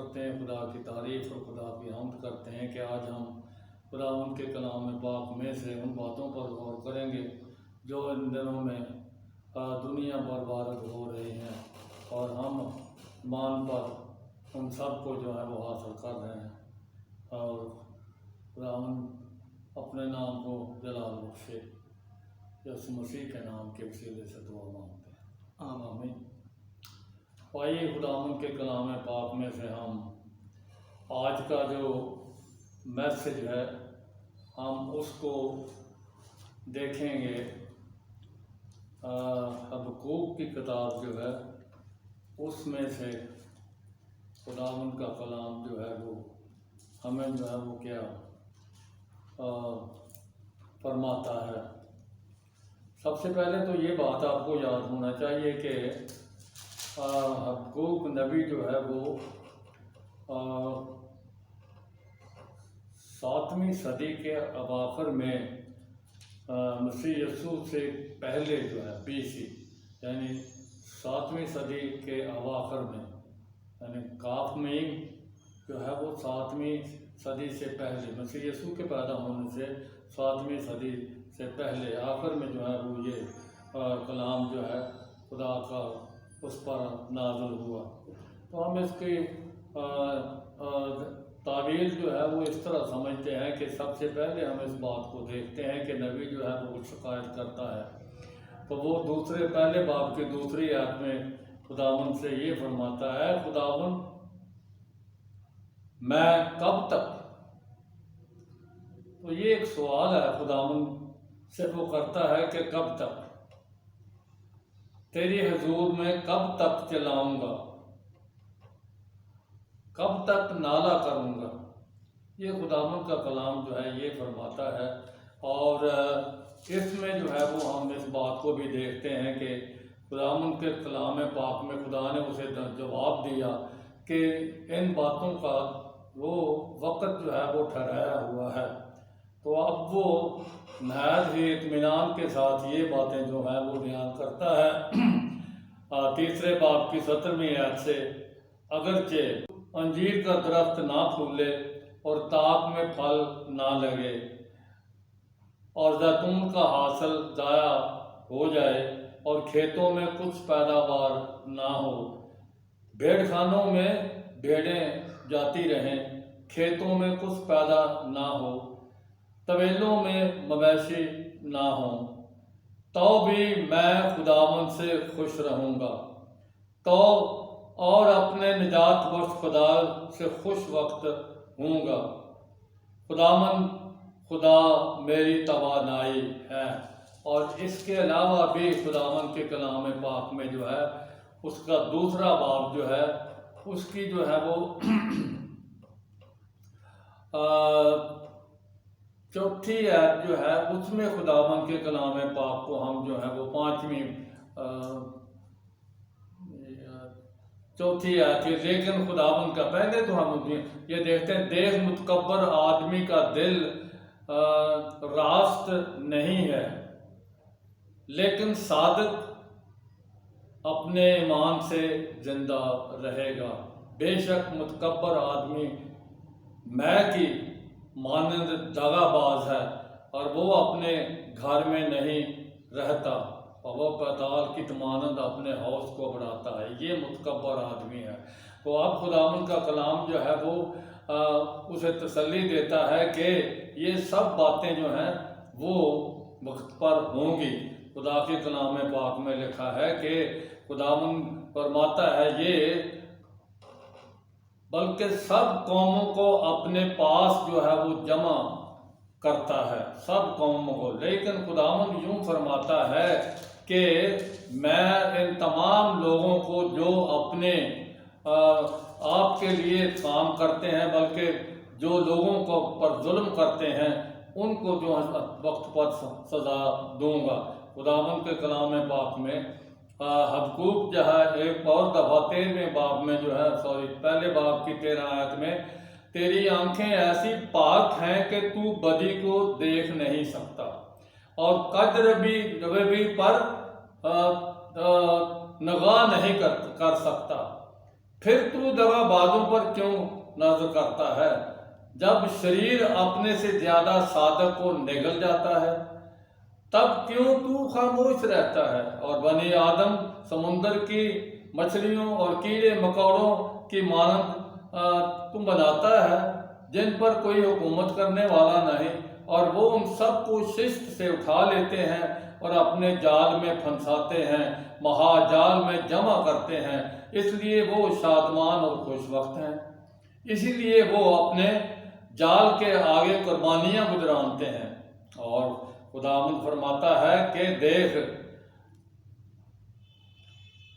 کرتے ہیں، خدا کی تعریف اور خدا کی حمد کرتے ہیں کہ آج ہم خدا ان کے کلام پاک میں سے ان باتوں پر غور کریں گے جو ان دنوں میں دنیا بھر وارد ہو رہی ہیں، اور ہم ایمان پر ان سب کو جو ہے وہ حاصل کر رہے ہیں، اور خدا اپنے نام کو جلال بخشے۔ یسوع مسیح کے نام کے وسیلے سے دعا مانگتے ہیں، آمین۔ آئیے خداوند کے کلام پاک میں سے ہم آج کا جو میسج ہے ہم اس کو دیکھیں گے۔ حبقوق کی کتاب جو ہے اس میں سے خداوند کا کلام جو ہے وہ ہمیں جو ہے وہ کیا فرماتا ہے۔ سب سے پہلے تو یہ بات آپ کو یاد ہونا چاہیے کہ حبقوق نبی جو ہے وہ 7ویں صدی کے اواخر میں مسیح یسوع سے پہلے جو ہے BC یعنی 7ویں صدی کے اواخر میں، یعنی کاف میں جو ہے وہ 7ویں صدی سے پہلے، مسیح یسوع کے پیدا ہونے سے 7ویں صدی سے پہلے آخر میں جو ہے وہ یہ کلام جو ہے خدا کا اس پر نازل ہوا۔ تو ہم اس کی تعبیر جو ہے وہ اس طرح سمجھتے ہیں کہ سب سے پہلے ہم اس بات کو دیکھتے ہیں کہ نبی جو ہے وہ شکایت کرتا ہے، تو وہ پہلے باب کی دوسری آیت میں خداوند سے یہ فرماتا ہے، خداوند میں کب تک؟ تو یہ ایک سوال ہے خداوند سے، وہ کرتا ہے کہ کب تک تیری حضور میں کب تک چلاؤں گا، کب تک نالہ کروں گا؟ یہ خداوند کا کلام جو ہے یہ فرماتا ہے، اور اس میں جو ہے وہ ہم اس بات کو بھی دیکھتے ہیں کہ خداوند کے کلام پاک میں خدا نے اسے جواب دیا کہ ان باتوں کا وہ وقت جو ہے وہ ٹھہرایا ہوا ہے۔ تو اب وہ نہایت ہی اطمینان کے ساتھ یہ باتیں جو ہیں وہ بیان کرتا ہے۔ تیسرے باب کی 17ویں آیت سے، اگرچہ انجیر کا درخت نہ پھولے اور طاق میں پھل نہ لگے اور زیتون کا حاصل ضائع ہو جائے اور کھیتوں میں کچھ پیداوار نہ ہو، بھیڑ خانوں میں بھیڑیں جاتی رہیں، کھیتوں میں کچھ پیدا نہ ہو، طویلوں میں مویشی نہ ہوں، تو بھی میں خداوند سے خوش رہوں گا، تو اور اپنے نجات بخش خدا سے خوش وقت ہوں گا۔ خداوند خدا میری توانائی ہے۔ اور اس کے علاوہ بھی خداوند کے کلام پاک میں جو ہے اس کا دوسرا باب جو ہے اس کی جو ہے وہ چوتھی آیت جو ہے اس میں خداوند کے کلام پاک کو ہم جو ہے وہ چوتھی آیت ہے، لیکن خداوند کا، پہلے تو ہم یہ دیکھتے ہیں، دیکھ متکبر آدمی کا دل راست نہیں ہے، لیکن صادق اپنے ایمان سے زندہ رہے گا۔ بے شک متکبر آدمی میں کی مانند دغا باز ہے، اور وہ اپنے گھر میں نہیں رہتا، اور وہ پتال کی مانند اپنے حوض کو بڑھاتا ہے۔ یہ متکبر آدمی ہے۔ تو اب خداوند کا کلام جو ہے وہ اسے تسلی دیتا ہے کہ یہ سب باتیں جو ہیں وہ وقت پر ہوں گی۔ خدا کے کلام پاک میں لکھا ہے کہ خداوند فرماتا ہے یہ بلکہ سب قوموں کو اپنے پاس جو ہے وہ جمع کرتا ہے، سب قوموں کو، لیکن خداوند یوں فرماتا ہے کہ میں ان تمام لوگوں کو جو اپنے آپ کے لیے کام کرتے ہیں، بلکہ جو لوگوں کو پر ظلم کرتے ہیں، ان کو جو وقت پر سزا دوں گا۔ خداوند کے کلام پاک میں حبقوق جو ہے ایک اور دفعہ 13ویں باب میں جو ہے پہلے باب کی 13 آیت میں، تیری آنکھیں ایسی پاک ہیں کہ تو بدی کو دیکھ نہیں سکتا، اور قدر بھی پر نگاہ نہیں کر سکتا، پھر تو دغا بازوں پر کیوں نظر کرتا ہے؟ جب شریر اپنے سے زیادہ صادق کو نگل جاتا ہے تب کیوں تو خاموش رہتا ہے؟ اور بنی آدم سمندر کی مچھلیوں اور کیڑے مکوڑوں کی مانند تم بناتا ہے جن پر کوئی حکومت کرنے والا نہیں، اور وہ ان سب کو شست سے اٹھا لیتے ہیں اور اپنے جال میں پھنساتے ہیں، مہا جال میں جمع کرتے ہیں، اس لیے وہ شادمان اور خوش وقت ہیں، اسی لیے وہ اپنے جال کے آگے قربانیاں گزرانتے ہیں۔ اور خداوند فرماتا ہے کہ دیکھ،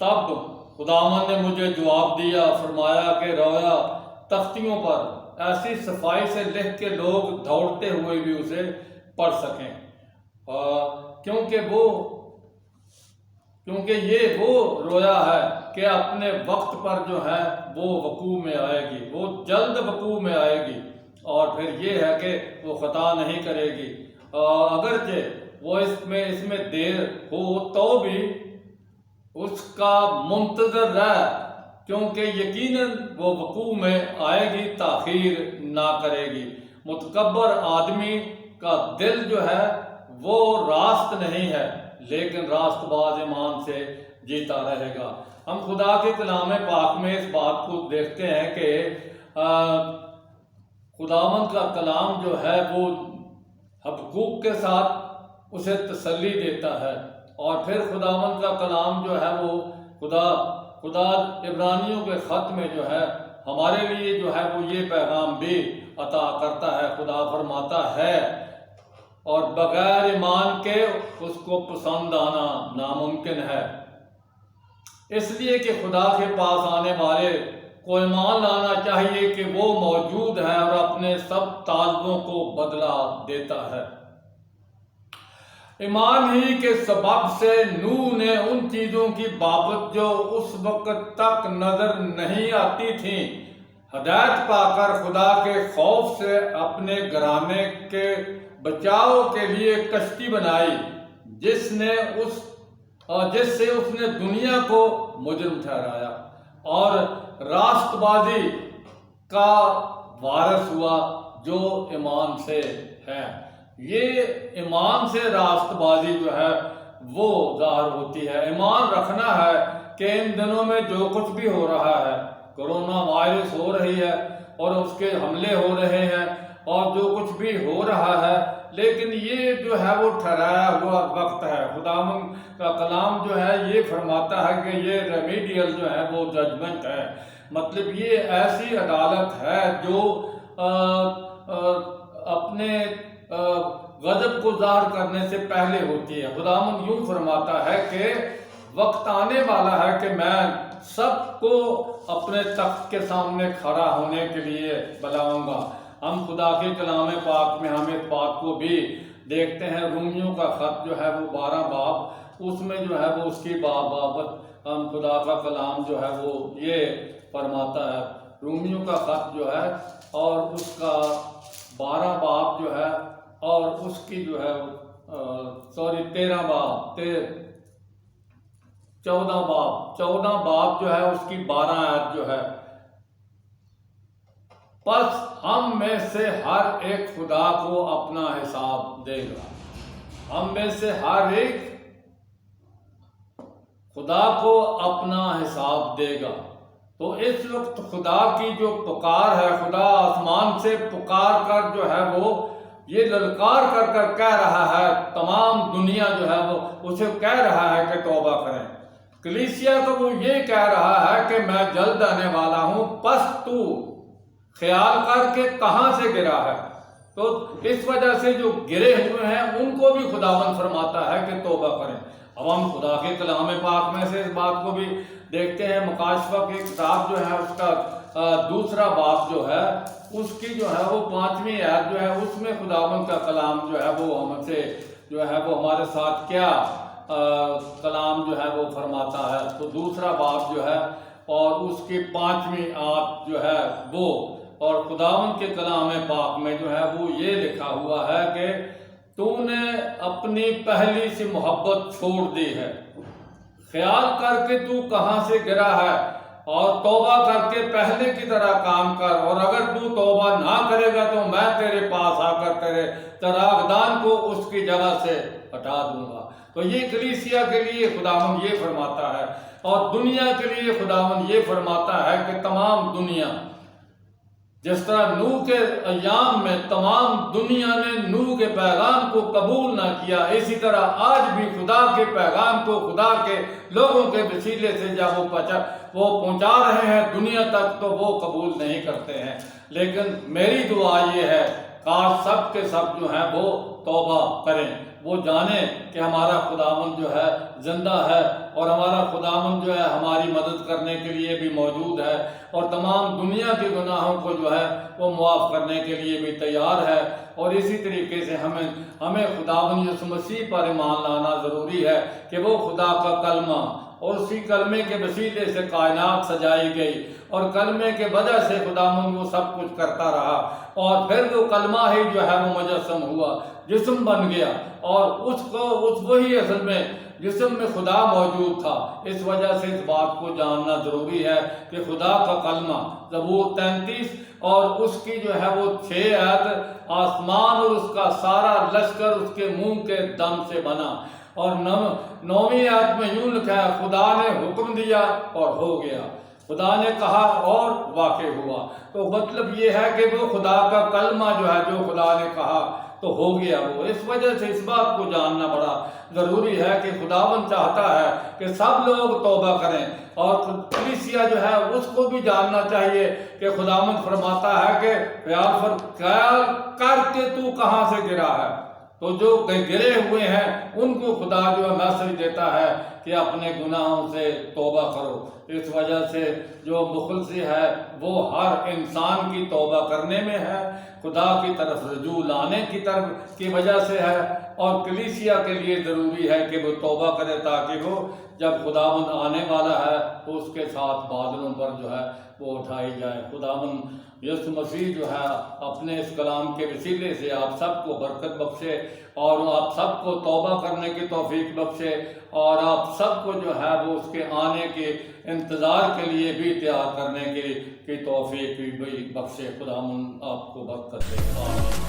تب خداوند نے مجھے جواب دیا، فرمایا کہ رویا تختیوں پر ایسی صفائی سے لکھ کے لوگ دوڑتے ہوئے بھی اسے پڑھ سکیں، کیونکہ یہ وہ رویا ہے کہ اپنے وقت پر جو ہے وہ وقوع میں آئے گی، وہ جلد وقوع میں آئے گی، اور پھر یہ ہے کہ وہ خطا نہیں کرے گی، اگرچہ وہ اس میں دیر ہو تو بھی اس کا منتظر رہ، کیونکہ یقیناً وہ وقوع میں آئے گی، تاخیر نہ کرے گی۔ متکبر آدمی کا دل جو ہے وہ راست نہیں ہے، لیکن راست باز ایمان سے جیتا رہے گا۔ ہم خدا کے کلام پاک میں اس بات کو دیکھتے ہیں کہ خداوند کا کلام جو ہے وہ حبقوق کے ساتھ اسے تسلی دیتا ہے، اور پھر خداوند کا کلام جو ہے وہ خدا عبرانیوں کے خط میں جو ہے ہمارے لیے جو ہے وہ یہ پیغام بھی عطا کرتا ہے۔ خدا فرماتا ہے اور بغیر ایمان کے اس کو پسند آنا ناممکن ہے، اس لیے کہ خدا کے پاس آنے والے کو ایمان لانا چاہیے کہ وہ موجود ہے اور اپنے سب طالبوں کو بدلہ دیتا ہے۔ ایمان ہی کے سبب سے نوح نے ان چیزوں کی بابت جو اس وقت تک نظر نہیں آتی تھیں ہدایت پا کر خدا کے خوف سے اپنے گھرانے کے بچاؤ کے لیے کشتی بنائی، جس سے اس نے دنیا کو مجرم ٹھہرایا اور راست بازی کا وارث ہوا جو ایمان سے ہے۔ یہ ایمان سے راست بازی جو ہے وہ ظاہر ہوتی ہے۔ ایمان رکھنا ہے کہ ان دنوں میں جو کچھ بھی ہو رہا ہے، کرونا وائرس ہو رہی ہے اور اس کے حملے ہو رہے ہیں اور جو کچھ بھی ہو رہا ہے، لیکن یہ جو ہے وہ ٹھہرایا ہوا وقت ہے۔ خداوند کا کلام جو ہے یہ فرماتا ہے کہ یہ ریمیڈیل جو ہے وہ ججمنٹ ہے، مطلب یہ ایسی عدالت ہے جو اپنے غضب کو ظاہر کرنے سے پہلے ہوتی ہے۔ خداوند یوں فرماتا ہے کہ وقت آنے والا ہے کہ میں سب کو اپنے تخت کے سامنے کھڑا ہونے کے لیے بلاؤں گا۔ ہم خدا کے کلام پاک میں ہم اس بات کو بھی دیکھتے ہیں، رومیوں کا خط جو ہے وہ 12 باب، اس میں جو ہے وہ اس کی بابت ہم خدا کا کلام جو ہے وہ یہ فرماتا ہے۔ رومیوں کا خط جو ہے اور اس کا 12 باب جو ہے اور اس کی جو ہے 13 باب 14 باب جو ہے اس کی 12 آیت جو ہے، پس ہم میں سے ہر ایک خدا کو اپنا حساب دے گا۔ ہم میں سے ہر ایک خدا کو اپنا حساب دے گا۔ تو اس وقت خدا کی جو پکار ہے، خدا آسمان سے پکار کر جو ہے وہ یہ للکار کر کر کہہ رہا ہے، تمام دنیا جو ہے وہ اسے کہہ رہا ہے کہ توبہ کریں۔ کلیسیا کو وہ یہ کہہ رہا ہے کہ میں جلد آنے والا ہوں، پس تو خیال کر کے کہاں سے گرا ہے۔ تو اس وجہ سے جو گرے ہوئے ہیں ان کو بھی خداوند فرماتا ہے کہ توبہ کریں۔ اب ہم خدا کے کلام پاک میں سے اس بات کو بھی دیکھتے ہیں، مکاشفہ کی کتاب جو ہے اس کا 2 باب جو ہے اس کی جو ہے وہ 5ویں آیت جو ہے اس میں خداوند کا کلام جو ہے وہ ہم سے جو ہے وہ ہمارے ساتھ کیا کلام جو ہے وہ فرماتا ہے۔ تو 2 باب جو ہے اور اس کی 5ویں آیت جو ہے وہ، اور خداوند کے کلام پاک میں جو ہے وہ یہ لکھا ہوا ہے کہ تو نے اپنی پہلی سی محبت چھوڑ دی ہے، خیال کر کے تو کہاں سے گرا ہے، اور توبہ کر کے پہلے کی طرح کام کر، اور اگر تو توبہ نہ کرے گا تو میں تیرے پاس آ کر تیرے چراغدان کو اس کی جگہ سے ہٹا دوں گا۔ تو یہ کلیسیا کے لیے خداوند یہ فرماتا ہے، اور دنیا کے لیے خداوند یہ فرماتا ہے کہ تمام دنیا، جس طرح نوح کے ایام میں تمام دنیا نے نوح کے پیغام کو قبول نہ کیا، اسی طرح آج بھی خدا کے پیغام کو خدا کے لوگوں کے وسیلے سے جب وہ پہنچا رہے ہیں دنیا تک، تو وہ قبول نہیں کرتے ہیں۔ لیکن میری دعا یہ ہے، کاش سب کے سب جو ہیں وہ توبہ کریں، وہ جانیں کہ ہمارا خداوند جو ہے زندہ ہے، اور ہمارا خداوند جو ہے ہماری مدد کرنے کے لیے بھی موجود ہے، اور تمام دنیا کے گناہوں کو جو ہے وہ معاف کرنے کے لیے بھی تیار ہے۔ اور اسی طریقے سے ہمیں خداوند یسوع مسیح پر ایمان لانا ضروری ہے کہ وہ خدا کا کلمہ، اور اسی کلمے کے وسیلے سے کائنات سجائی گئی، اور کلمے کے وجہ سے خداوند وہ سب کچھ کرتا رہا، اور پھر وہ کلمہ ہی جو ہے وہ مجسم ہوا، جسم بن گیا، اور وہی اصل میں جسم میں خدا موجود تھا۔ اس وجہ سے اس بات کو جاننا ضروری ہے کہ خدا کا کلمہ، زبور 33 اور اس کی جو ہے وہ 6 آیت، آسمان اور اس کا سارا لشکر اس کے منہ کے دم سے بنا، اور 9ویں آیت میں یوں لکھا ہے، خدا نے حکم دیا اور ہو گیا، خدا نے کہا اور واقع ہوا۔ تو مطلب یہ ہے کہ وہ خدا کا کلمہ جو ہے، جو خدا نے کہا تو ہو گیا وہ۔ اس وجہ سے اس بات کو جاننا بڑا ضروری ہے کہ خداوند چاہتا ہے کہ سب لوگ توبہ کریں، اور کلیسیا جو ہے اس کو بھی جاننا چاہیے کہ خداوند فرماتا ہے کہ خیال کر کے تو کہاں سے گرا ہے۔ تو جو گرے ہوئے ہیں ان کو خدا جو ہے میسج دیتا ہے کہ اپنے گناہوں سے توبہ کرو۔ اس وجہ سے جو مخلصی ہے وہ ہر انسان کی توبہ کرنے میں ہے، خدا کی طرف رجوع لانے کی وجہ سے ہے، اور کلیسیا کے لیے ضروری ہے کہ وہ توبہ کرے، تاکہ وہ جب خداوند آنے والا ہے تو اس کے ساتھ بادلوں پر جو ہے وہ اٹھائی جائے۔ خداوند یسوع مسیح جو ہے اپنے اس کلام کے وسیلے سے آپ سب کو برکت بخشے، اور آپ سب کو توبہ کرنے کی توفیق بخشے، اور آپ سب کو جو ہے وہ اس کے آنے کے انتظار کے لیے بھی تیار کرنے کی توفیق بھی بخشے۔ خداوند آپ کو برکت دے۔ آمین۔